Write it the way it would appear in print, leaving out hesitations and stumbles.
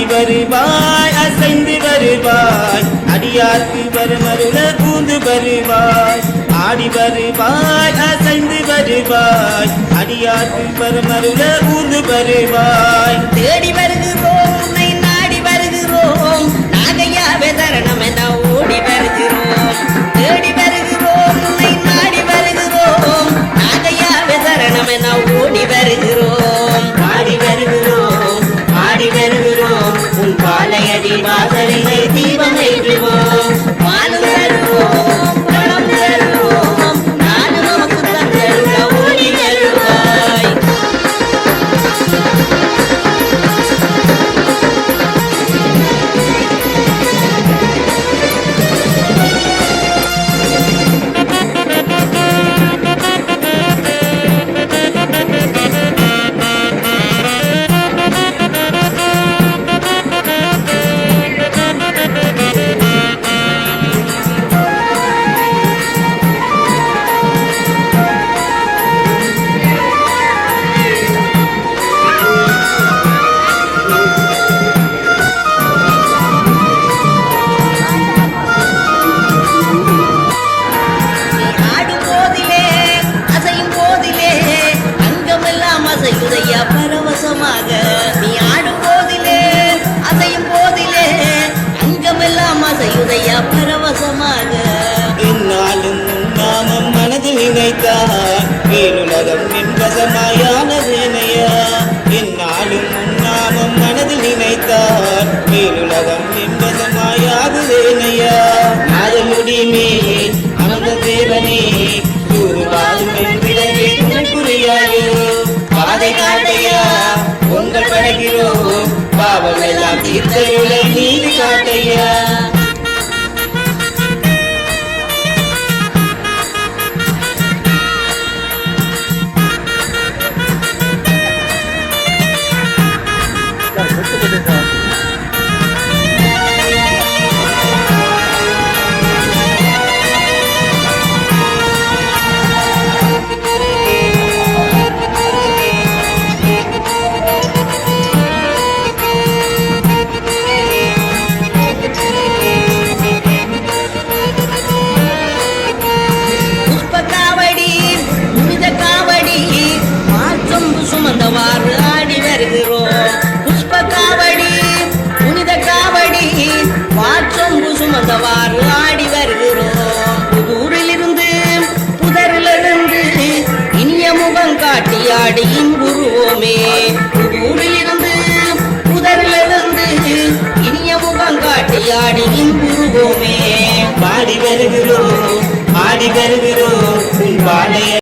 வருவாய் அசைந்து வருவாய் அடியார்க்கு வருமருள பூந்து வருவாய் ஆடி வருவாய் அசைந்து வருவாய் அடியார்க்கு வருமருள பூந்து வருவாய் தேடி வருகிறோம் உன்னை நாடி வருகிறோம் நாகையாவே தரணம் என ஓடி வருகிறோம் தேடி வருகிறோம் உன்னை நாடி வருகிறோம் நாகையாவே தரணம் என ஓடி வருகிறோம் ஆடி வருகிறோம் ஆடி வருகிறோம் உன் பாலையடி வாசலினை தீபம் ஏற்றுவோம் வானம் தருவோம் பணம் தருவோம் நாடு நமக்கு தந்தருள ஓடி வருவாய் அசையுதையா பரவசமாக நீ ஆடும் போதிலே அசையும் போதிலே அங்கமெல்லாம் அசையுதையா பரவசமாக என்னாலும் நாமம் மனதில் நினைத்தார் வேலுலகம் என்பதமாயானதேனையா என்னாலும் நாமம் மனதில் நினைத்தார் வேலுலகம் என்பதமாயாகுதேனையா நாதமுடி மேலே அனந்த தேவனே கூறுவாரும் என்பிடவே துணை புரியாயோ பாதை காட்டையா உங்கள் படைக்கிறோம் பாவம் எல்லாம் தீர்த்தருளை நீதி காட்டையா சுமந்தவாறு ஆடி வருகிறோம் புஷ்ப காவடி புனித காவடி வாற்றொம்பு சுமந்தவாறு ஆடி வருகிறோம் புதூரிலிருந்து புதரிலிருந்து இனிய முகம் காட்டி ஆடி இன்புருவோமே புதூரிலிருந்து புதரிலிருந்து இனிய முகம் காட்டி ஆடி இன்புருவோமே பாடி வருகிறோம் பாடி வருகிறோம் பாடைய